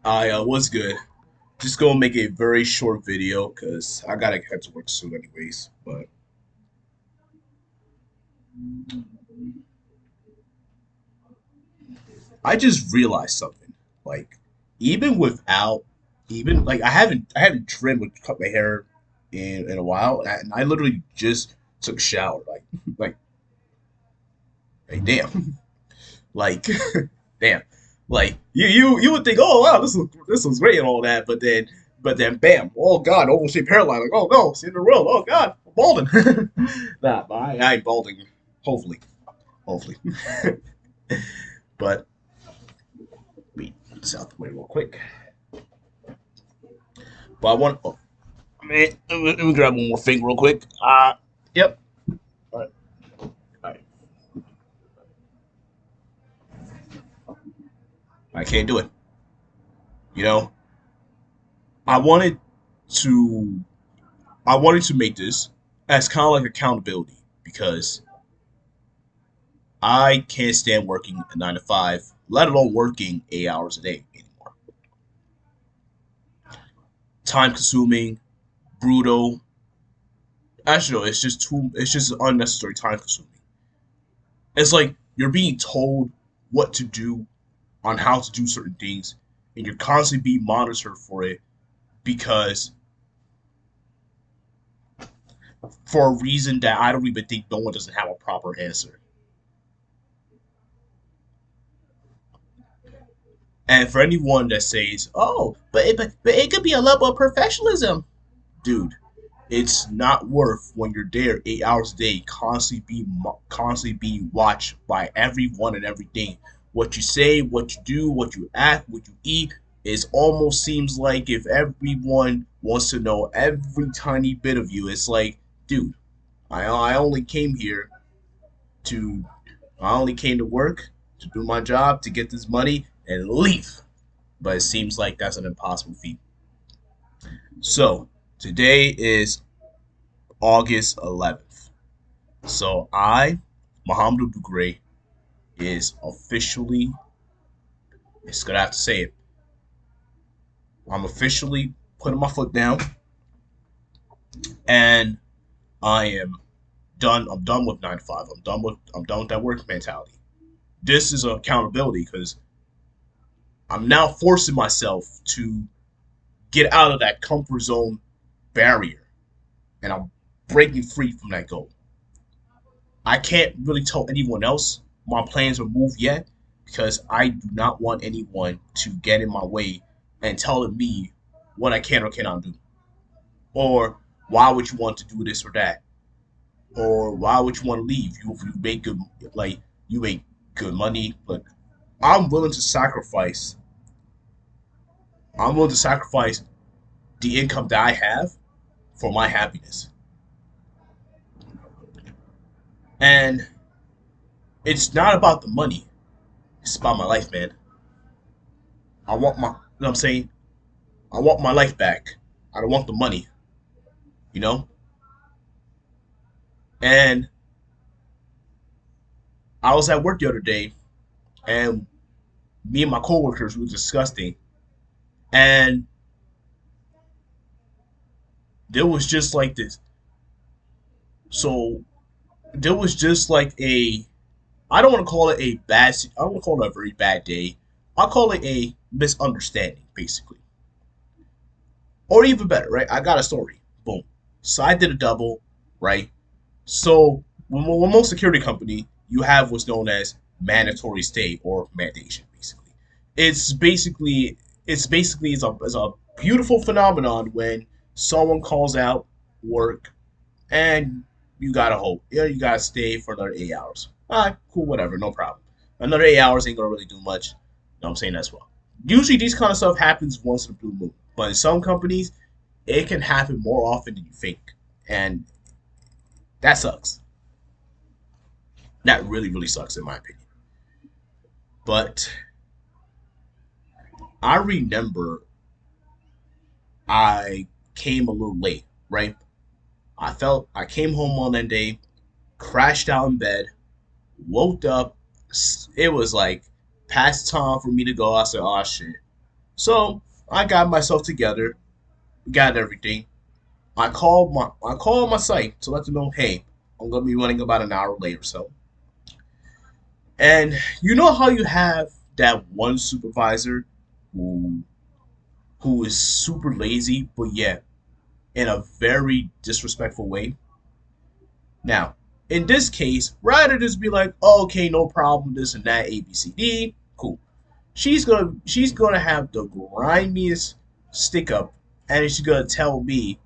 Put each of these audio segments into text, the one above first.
I was good. Just gonna make a very short video because I gotta head to work soon, anyways. But I just realized something. Like, even without, even like I haven't trimmed or cut my hair in a while, and I literally just took a shower. Like, like damn, like, damn, like you would think, oh wow, this was great and all that, but then bam, oh god, oval shaped hairline. Like, oh no, it's in the room. Oh god, I'm balding. Nah, but I ain't balding. Hopefully, hopefully. But wait, this out the way real quick. But I want. Oh, man, let me grab one more thing real quick. Yep. All right, all right. I can't do it. You know, I wanted to. I wanted to make this as kind of like accountability because I can't stand working a 9 to 5, let alone working 8 hours a day anymore. Time consuming, brutal. Actually, no, it's just too. It's just unnecessary time consuming. It's like you're being told what to do on how to do certain things, and you're constantly being monitored for it because for a reason that I don't even think no one doesn't have a proper answer. And for anyone that says, "Oh, but it could be a level of professionalism," dude, it's not worth when you're there 8 hours a day, constantly being watched by everyone and everything. What you say, what you do, what you act, what you eat. It almost seems like if everyone wants to know every tiny bit of you, it's like, dude, I only came here to I only came to work to do my job to get this money and leave. But it seems like that's an impossible feat. So today is August 11th. So Muhammad Gray, is officially, it's gonna have to say it, I'm officially putting my foot down and I am done. I'm done with 9 to 5. I'm done with that work mentality. This is accountability because I'm now forcing myself to get out of that comfort zone barrier and I'm breaking free from that goal. I can't really tell anyone else my plans are moved yet because I do not want anyone to get in my way and telling me what I can or cannot do. Or why would you want to do this or that? Or why would you want to leave? You make good, like, you make good money. But I'm willing to sacrifice. I'm willing to sacrifice the income that I have for my happiness. And it's not about the money. It's about my life, man. I want my, you know what I'm saying? I want my life back. I don't want the money, you know? And I was at work the other day and me and my coworkers were discussing and there was just like this. So there was just like a, I don't want to call it a bad, I don't want to call it a very bad day. I'll call it a misunderstanding, basically. Or even better, right? I got a story. Boom. So I did a double, right? So when most security company, you have what's known as mandatory stay or mandation, basically. It's basically it's a beautiful phenomenon when someone calls out work and you gotta hope. Yeah, you gotta stay for another 8 hours. Alright, cool, whatever, no problem. Another 8 hours ain't gonna really do much. No, I'm saying as well. Usually these kind of stuff happens once in a blue moon. But in some companies, it can happen more often than you think. And that sucks. That really, really sucks in my opinion. But I remember I came a little late, right? I came home on that day, crashed out in bed, woke up. It was like past time for me to go. I said, oh shit. So I got myself together, got everything. I called my site to let them know, hey, I'm gonna be running about an hour late or so. And you know how you have that one supervisor who who is super lazy, but yet in a very disrespectful way. Now, in this case, rather just be like, oh, okay, no problem, this and that, A B C D, cool. She's gonna have the grimiest stick up, and she's gonna tell me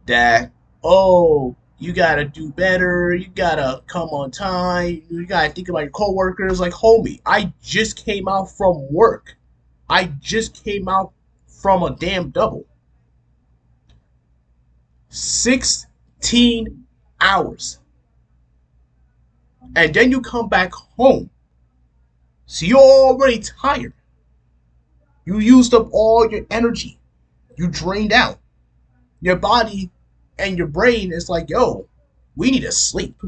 that, oh, you gotta do better, you gotta come on time, you gotta think about your coworkers. Like, homie, I just came out from work. I just came out from a damn double. 16 hours. And then you come back home. So you're already tired. You used up all your energy. You drained out. Your body and your brain is like, yo, we need to sleep.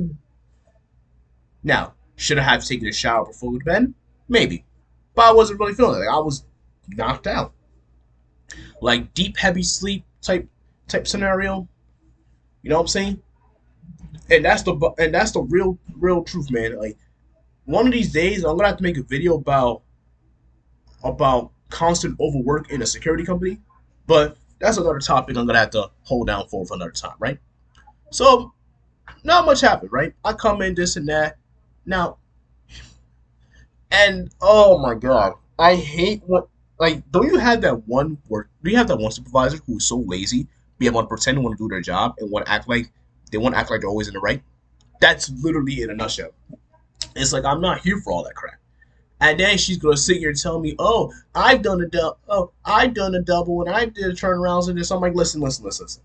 Now, should I have taken a shower before we went to bed? Maybe. But I wasn't really feeling it. Like, I was knocked out. Like deep heavy sleep type scenario. You know what I'm saying? And that's the real truth, man. Like, one of these days I'm gonna have to make a video about constant overwork in a security company. But that's another topic I'm gonna have to hold down for another time, right? So not much happened, right? I come in this and that. Now, and oh my god, I hate what, like, don't you have that one work? Do you have that one supervisor who is so lazy, be able to pretend to want to do their job and want to act like they're always in the right? That's literally in a nutshell. It's like, I'm not here for all that crap. And then she's gonna sit here and tell me, "Oh, I've done a double. Oh, I've done a double, and I did turnarounds and this." I'm like, listen, listen, listen, listen.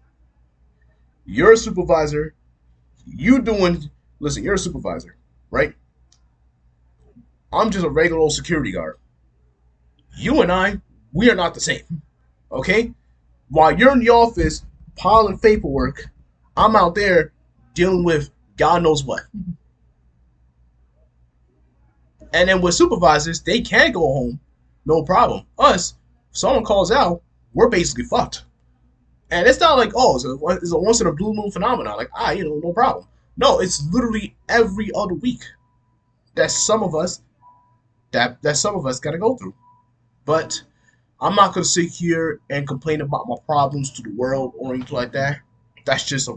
You're a supervisor. You doing? Listen, you're a supervisor, right? I'm just a regular old security guard. You and I, we are not the same. Okay? While you're in the office piling paperwork, I'm out there dealing with God knows what. And then with supervisors, they can go home, no problem. Us, if someone calls out, we're basically fucked. And it's not like, oh, it's a once in a blue moon phenomenon. Like, no problem. No, it's literally every other week that some of us gotta go through. But I'm not gonna sit here and complain about my problems to the world or anything like that. That's just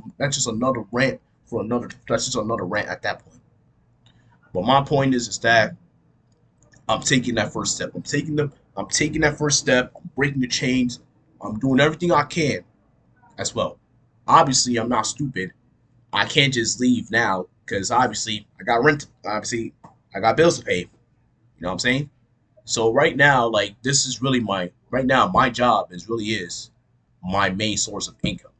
another rant for another. That's just another rant at that point. But my point is that I'm taking that first step. I'm taking that first step. I'm breaking the chains. I'm doing everything I can as well. Obviously, I'm not stupid. I can't just leave now because obviously I got rent. Obviously, I got bills to pay. You know what I'm saying? So right now, like, this is really my job is my main source of income.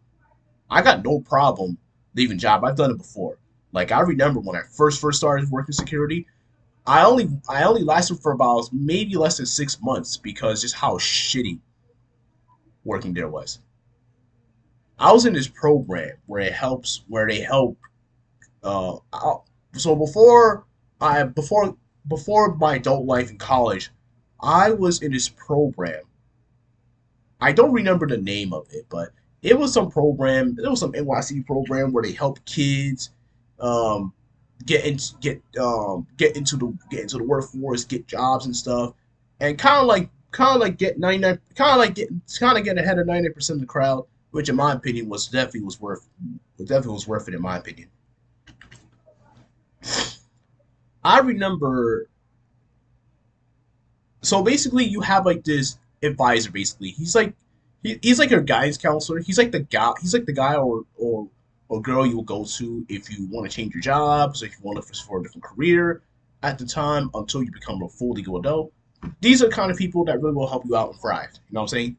I got no problem leaving job. I've done it before. Like, I remember when I first started working security, I only lasted for about maybe less than 6 months because just how shitty working there was. I was in this program where they help. Uh, I- so before my adult life in college, I was in this program. I don't remember the name of it, but it was some program. It was some NYC program where they help kids um, get into the workforce, get jobs and stuff, and kind of like get 99, kind of get ahead of 90% of the crowd, which in my opinion was worth it in my opinion. I remember. So basically, you have like this advisor. Basically, he's like your guidance counselor. He's like the guy or girl you will go to if you want to change your jobs, if you want to look for a different career at the time until you become a full legal adult. These are the kind of people that really will help you out and thrive. You know what I'm saying?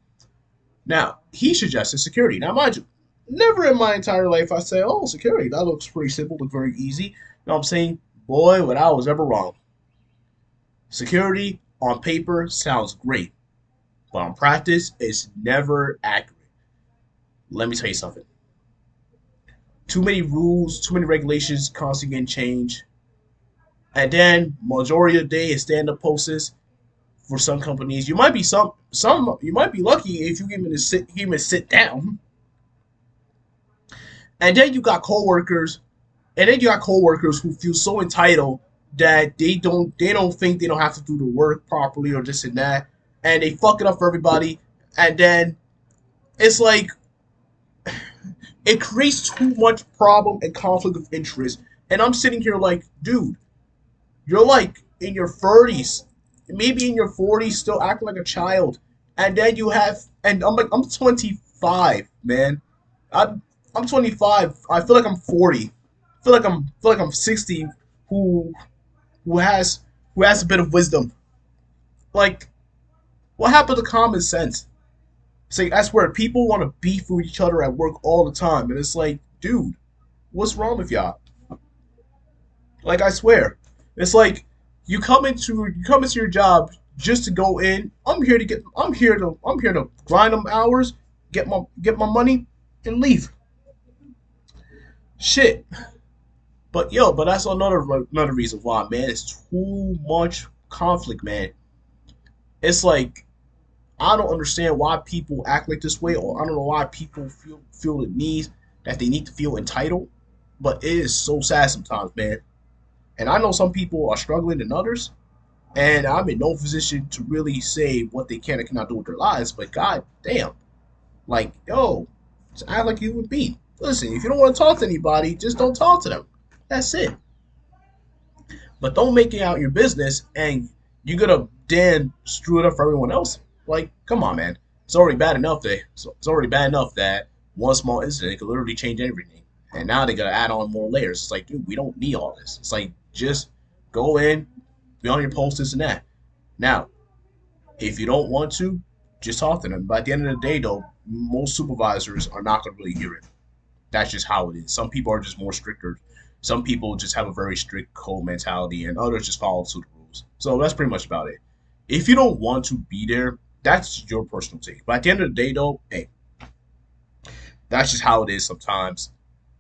Now, he suggested security. Now, mind you, never in my entire life I say, oh, security, that looks pretty simple, look very easy. You know what I'm saying? Boy, what I was ever wrong. Security on paper sounds great, but on practice, it's never accurate. Let me tell you something. Too many rules, too many regulations constantly getting changed. And then majority of the day is stand-up posts for some companies. You might be some you might be lucky if you give him a sit down. And then you got coworkers, and then you got coworkers who feel so entitled that they don't think they don't have to do the work properly or this and that, and they fuck it up for everybody. And then it's like it creates too much problem and conflict of interest. And I'm sitting here like, dude, you're like in your 30s, maybe in your 40s, still acting like a child. And then you have, and I'm like, I'm 25, man. I'm I'm 25. I feel like I'm 40. I feel like I'm 60. Who who has who has a bit of wisdom. Like, what happened to common sense? It's like that's where people want to beef with each other at work all the time, and it's like, dude, what's wrong with y'all? Like, I swear, it's like you come into your job just to go in. I'm here to grind them hours, get my money, and leave. Shit. But that's another reason why, man. It's too much conflict, man. It's like I don't understand why people act like this way, or I don't know why people feel the need that they need to feel entitled. But it is so sad sometimes, man. And I know some people are struggling than others, and I'm in no position to really say what they can and cannot do with their lives. But god damn, like, yo, just act like you would be. Listen, if you don't want to talk to anybody, just don't talk to them. That's it. But don't make it out your business and you're gonna then screw it up for everyone else. Like, come on, man. It's already bad enough that one small incident could literally change everything. And now they gotta add on more layers. It's like, dude, we don't need all this. It's like, just go in, be on your post, this and that. Now, if you don't want to, just talk to them. But at the end of the day, though, most supervisors are not gonna really hear it. That's just how it is. Some people are just more stricter. Some people just have a very strict code mentality, and others just follow suit the rules. So that's pretty much about it. If you don't want to be there, that's your personal take. But at the end of the day, though, hey, that's just how it is sometimes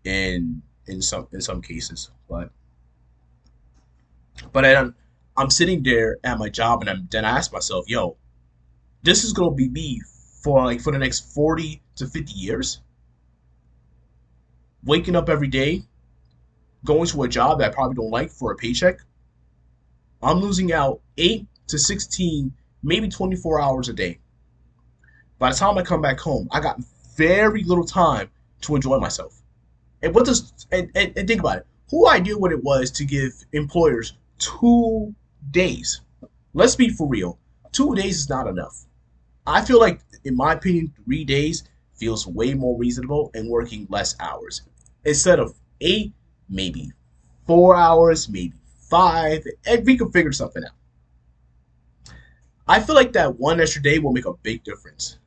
in some cases. But I'm sitting there at my job, and then I ask myself, yo, this is gonna be me for the next 40 to 50 years, waking up every day, going to a job that I probably don't like for a paycheck. I'm losing out 8 to 16, maybe 24 hours a day. By the time I come back home, I got very little time to enjoy myself. And think about it. Who ideal would it was to give employers 2 days? Let's be for real. 2 days is not enough. I feel like, in my opinion, 3 days feels way more reasonable and working less hours. Instead of eight, maybe 4 hours, maybe five, and we can figure something out. I feel like that one extra day will make a big difference.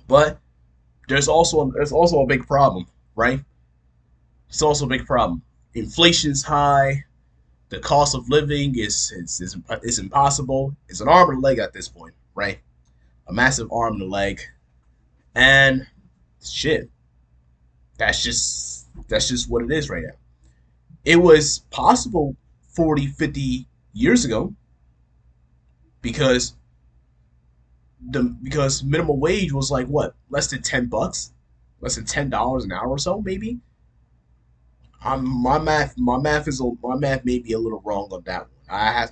But there's also a big problem, right? It's also a big problem. Inflation's high. The cost of living is impossible. It's an arm and a leg at this point, right? A massive arm and a leg, and shit. That's just what it is right now. It was possible 40, 50 years ago because because minimum wage was like what, less than $10, less than $10 an hour or so, maybe. My math may be a little wrong on that one. I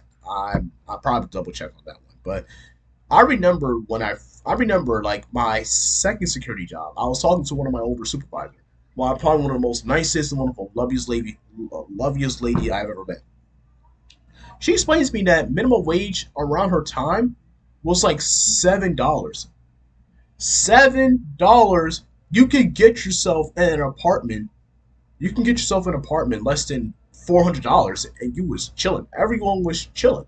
probably double check on that one, but I remember like my second security job. I was talking to one of my older supervisors. Well, probably one of the most nicest and one of the loveliest lady I've ever met. She explains to me that minimum wage around her time was like $7. $7. You could get yourself an apartment. You can get yourself an apartment less than $400, and you was chilling. Everyone was chilling,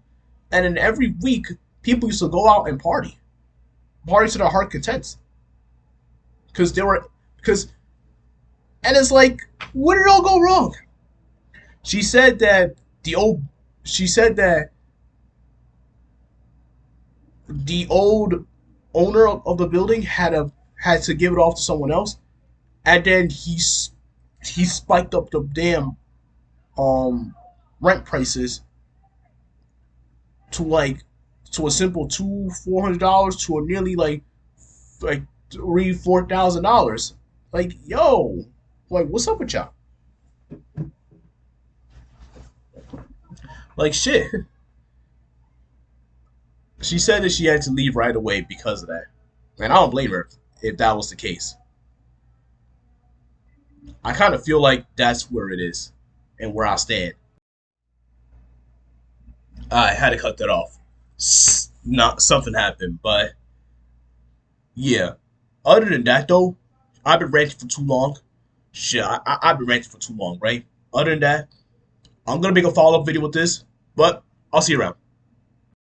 and then every week people used to go out and party to their heart contents, because they were because and it's like, where did it all go wrong? She said that the old she said that the old owner of the building had to give it off to someone else, and then he spiked up the damn um rent prices to like to a simple $400 to a nearly like $3,000 $4,000. Like, yo, like, what's up with y'all? Like, shit. She said that she had to leave right away because of that, and I don't blame her if that was the case. I kind of feel like that's where it is and where I stand. I had to cut that off. Not something happened, but yeah. Other than that, though, I've been ranting for too long. Shit, I've been ranting for too long, right? Other than that, I'm gonna make a follow up video with this, but I'll see you around.